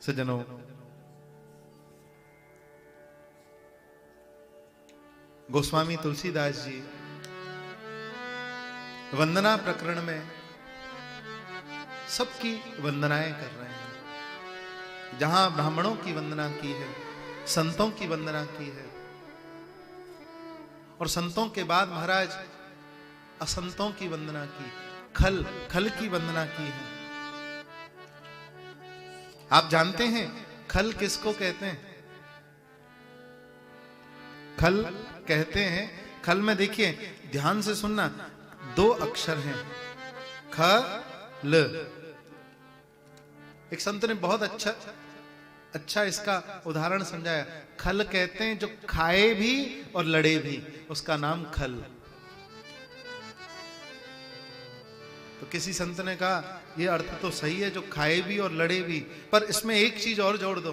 सज्जनों, गोस्वामी तुलसीदास जी वंदना प्रकरण में सबकी वंदनाएं कर रहे हैं। जहां ब्राह्मणों की वंदना की है, संतों की वंदना की है, और संतों के बाद महाराज असंतों की वंदना की, खल की वंदना की है। आप जानते हैं खल किसको कहते हैं? खल कहते हैं, खल में देखिए, ध्यान से सुनना, 2 अक्षर हैं, ख ल। एक संत ने बहुत अच्छा इसका उदाहरण समझाया। खल कहते हैं जो खाए भी और लड़े भी, उसका नाम खल। तो किसी संत ने कहा यह अर्थ तो सही है, जो खाए भी और लड़े भी, पर इसमें एक चीज और जोड़ दो।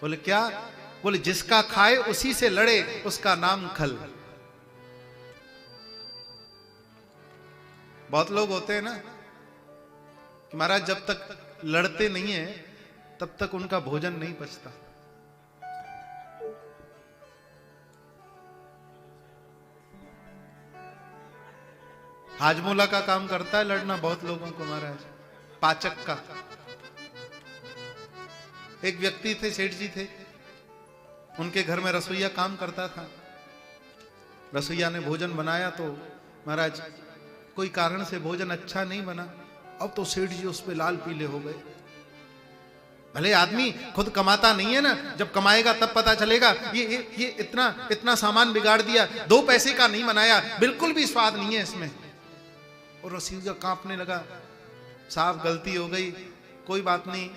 बोले क्या? बोले जिसका खाए उसी से लड़े, उसका नाम खल। बहुत लोग होते हैं ना कि महाराज जब तक लड़ते नहीं है तब तक उनका भोजन नहीं पचता। हाजमोला का काम करता है लड़ना बहुत लोगों को महाराज, पाचक का। एक व्यक्ति थे, सेठ जी थे, उनके घर में रसोईया काम करता था। रसोईया ने भोजन बनाया तो महाराज कोई कारण से भोजन अच्छा नहीं बना। अब तो सेठ जी उस पे लाल पीले हो गए। भले आदमी खुद कमाता नहीं है ना, जब कमाएगा तब पता चलेगा ये इतना सामान बिगाड़ दिया, 2 पैसे का नहीं बनाया, बिल्कुल भी स्वाद नहीं है इसमें। और रसोईया कांपने लगा, साफ गलती हो गई, कोई बात नहीं,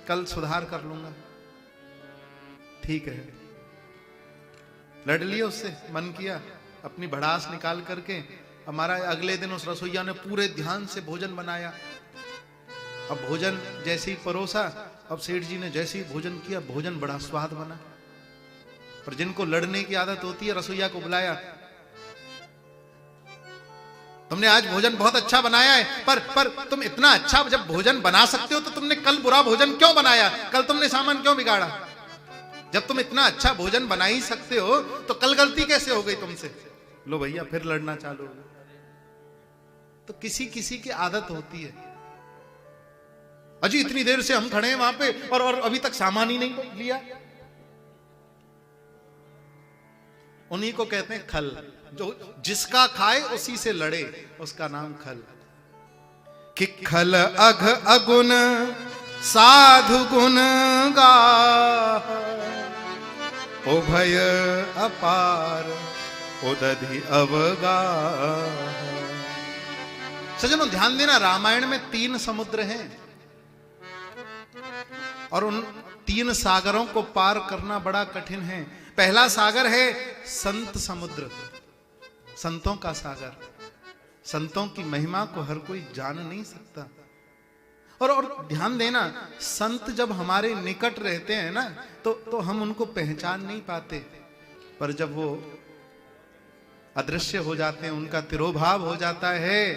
कल सुधार कर लूंगा। ठीक है, लड़ लिया उससे, मन किया, अपनी भड़ास निकाल करके हमारा अगले दिन उस रसोईया ने पूरे ध्यान से भोजन बनाया। अब भोजन जैसे ही परोसा, अब सेठ जी ने जैसे ही भोजन किया, भोजन बड़ा स्वाद बना। पर जिनको लड़ने की आदत होती है, रसोईया को बुलाया, तुमने आज भोजन बहुत अच्छा बनाया है, पर तुम इतना अच्छा जब भोजन बना सकते हो तो तुमने कल बुरा भोजन क्यों बनाया? कल तुमने सामान क्यों बिगाड़ा? जब तुम इतना अच्छा भोजन बना ही सकते हो तो कल गलती कैसे हो गई तुमसे? लो भैया, फिर लड़ना चालू हो। तो किसी किसी की आदत होती है, अजी इतनी देर से हम खड़े हैं वहां पे और अभी तक सामान ही नहीं लिया। उन्हीं को कहते हैं खल। जो जिसका खाए उसी से लड़े, उसका नाम खल। कि खल अघ अगुण साधु गुण गा, उभय अपार उदधि अवगा। सज्जनों ध्यान देना, रामायण में 3 समुद्र हैं और उन 3 सागरों को पार करना बड़ा कठिन है। पहला सागर है संत समुद्र, संतों का सागर। संतों की महिमा को हर कोई जान नहीं सकता। और ध्यान देना, संत जब हमारे निकट रहते हैं ना तो हम उनको पहचान नहीं पाते, पर जब वो अदृश्य हो जाते हैं, उनका तिरोभाव हो जाता है,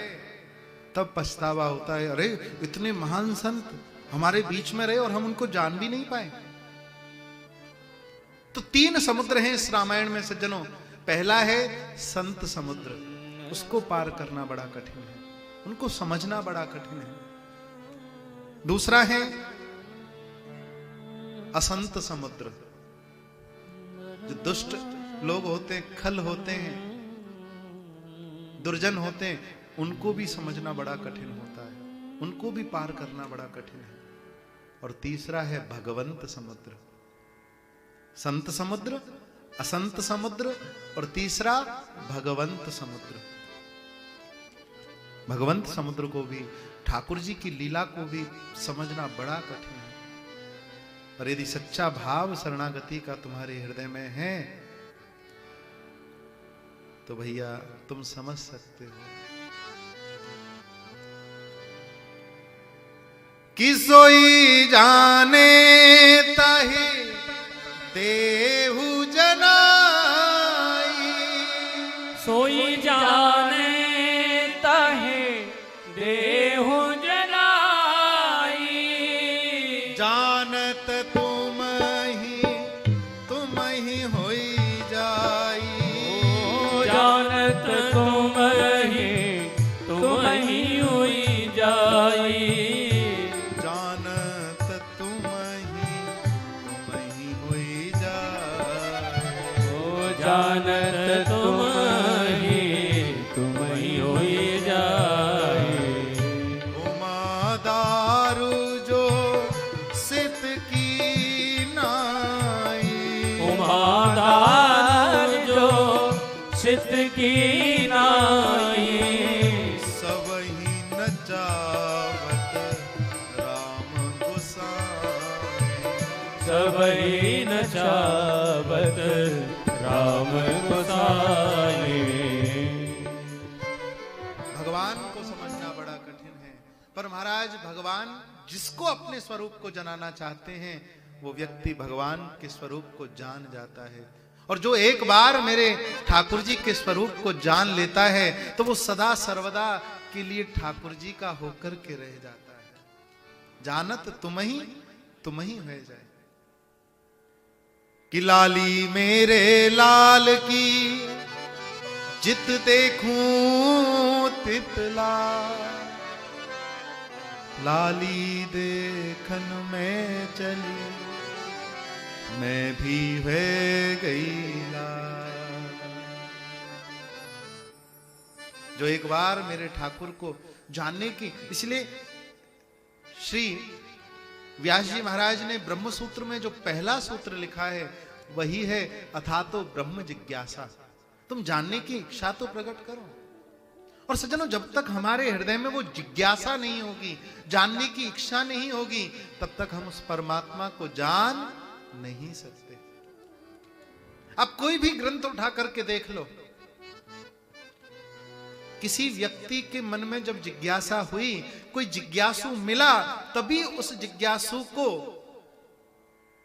तब पछतावा होता है, अरे इतने महान संत हमारे बीच में रहे और हम उनको जान भी नहीं पाए। तो 3 समुद्र हैं इस रामायण में सज्जनों। पहला है संत समुद्र, उसको पार करना बड़ा कठिन है, उनको समझना बड़ा कठिन है। दूसरा है असंत समुद्र, जो दुष्ट लोग होते हैं, खल होते हैं, दुर्जन होते हैं, उनको भी समझना बड़ा कठिन होता है, उनको भी पार करना बड़ा कठिन है। और तीसरा है भगवंत समुद्र। संत समुद्र, असंत समुद्र और तीसरा भगवंत समुद्र। भगवंत समुद्र को भी, ठाकुर जी की लीला को भी समझना बड़ा कठिन है। पर यदि सच्चा भाव शरणागति का तुम्हारे हृदय में है तो भैया तुम समझ सकते हो। कि सोई जाने ताहि देहु जनाई, सोई जाने ताहि देहु जनाई, जान जानत तुम ही होई जाई। जानत तुम ही हुई जाई। जानत तुम ही होई जाई। ओ जानत तुम ही हुई जाई। उमा दारू जो सित की नाई। उमादार जो सित की नाई। सबही नचावत राम गोसाई। सबही नचावत राम गोसाई। भगवान को समझना बड़ा कठिन है, पर महाराज भगवान जिसको अपने स्वरूप को जनाना चाहते हैं वो व्यक्ति भगवान के स्वरूप को जान जाता है। और जो एक बार मेरे ठाकुर जी के स्वरूप को जान लेता है तो वो सदा सर्वदा के लिए ठाकुर जी का होकर के रह जाता है। जानत तुम ही हो जाए। कि लाली मेरे लाल की जित देखूं तितला। लाली देखन में चली मैं भी है गई लाल। जो एक बार मेरे ठाकुर को जानने की, इसलिए श्री व्यास जी महाराज ने ब्रह्म सूत्र में जो पहला सूत्र लिखा है वही है अथातो ब्रह्म जिज्ञासा। तुम जानने की इच्छा तो प्रकट करो। और सज्जनों, जब तक हमारे हृदय में वो जिज्ञासा नहीं होगी, जानने की इच्छा नहीं होगी, तब तक हम उस परमात्मा को जान नहीं सकते। अब कोई भी ग्रंथ उठा करके देख लो, किसी व्यक्ति के मन में जब जिज्ञासा हुई, कोई जिज्ञासु मिला, तभी उस जिज्ञासु को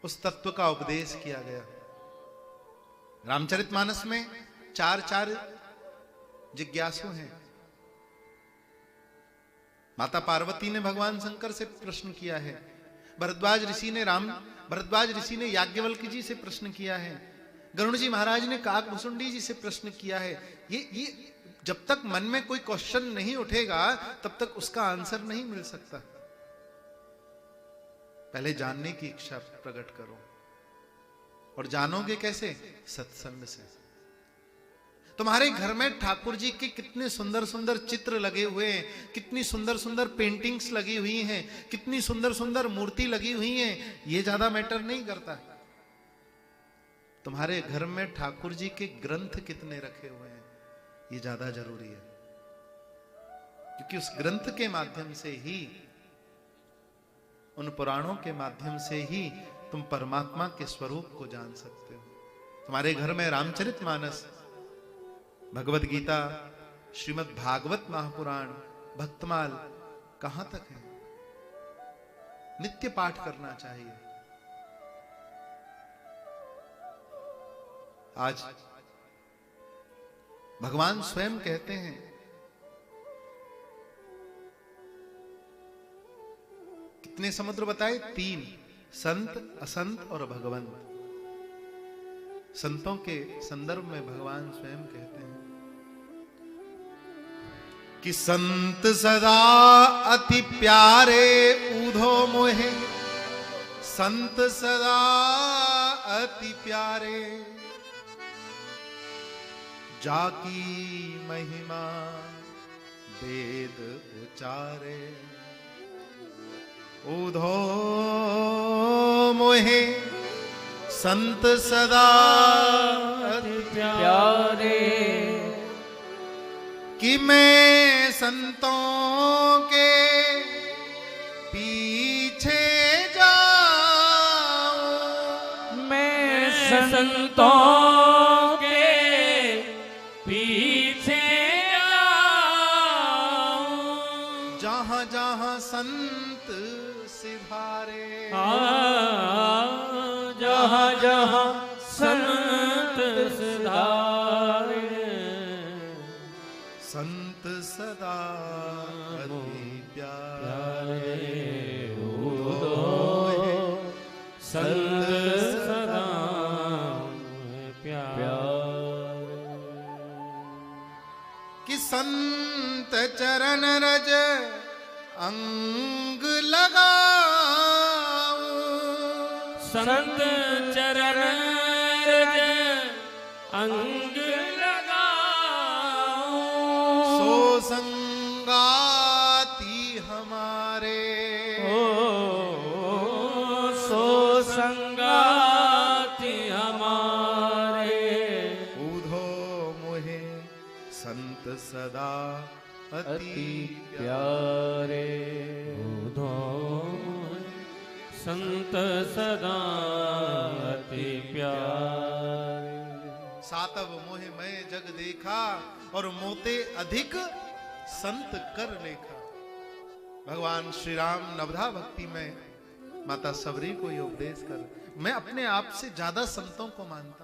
उस तत्व का उपदेश किया गया। रामचरितमानस में चार जिज्ञासु हैं। माता पार्वती ने भगवान शंकर से प्रश्न किया है। भरद्वाज ऋषि ने याज्ञवल्क जी से प्रश्न किया है। गरुड़ जी महाराज ने काकभुसुंडी जी से प्रश्न किया है। ये जब तक मन में कोई क्वेश्चन नहीं उठेगा तब तक उसका आंसर नहीं मिल सकता। पहले जानने की इच्छा प्रकट करो। और जानोगे कैसे? सत्संग से। तुम्हारे घर में ठाकुर जी के कितने सुंदर सुंदर चित्र लगे हुए हैं, कितनी सुंदर सुंदर पेंटिंग्स लगी हुई हैं, कितनी सुंदर सुंदर मूर्ति लगी हुई हैं, ये ज्यादा मैटर नहीं करता। तुम्हारे घर में ठाकुर जी के ग्रंथ कितने रखे हुए हैं, ये ज्यादा जरूरी है। क्योंकि उस ग्रंथ के माध्यम से ही, उन पुराणों के माध्यम से ही तुम परमात्मा के स्वरूप को जान सकते हो। तुम्हारे घर में रामचरितमानस, भगवत गीता, श्रीमद् भागवत महापुराण, भक्तमाल कहां तक है? नित्य पाठ करना चाहिए। आज भगवान स्वयं कहते हैं, कितने समुद्र बताए? 3, संत, असंत और भगवंत। संतों के संदर्भ में भगवान स्वयं कहते हैं कि संत सदा अति प्यारे ऊधो मोहे। संत सदा अति प्यारे, जाकी महिमा वेद उचारे। ऊधो मोहे संत सदा अति प्यारे। कि मैं संतों के पीछे जाऊं। मैं संतों के पीछे जाऊं। जहां जहां संत सिधारे। जहां जहां संत सिधारे। संत सदा अति प्यारे। संत सदा प्यार। कि संत चरण रज अंग लगाऊं, संत चरण रज अंग लगाऊं, सो संगाती हमारे, सो संगाति हमारे। उधो मोहे संत सदा अति प्यारे, बुधो संत सदा अति प्यारे। सातव मोहे मैं जग देखा, और मोते अधिक संत कर लेखा। भगवान श्री राम नवधा भक्ति में माता सबरी को ये उपदेश कर, मैं अपने आप से ज्यादा संतों को मानता हूं।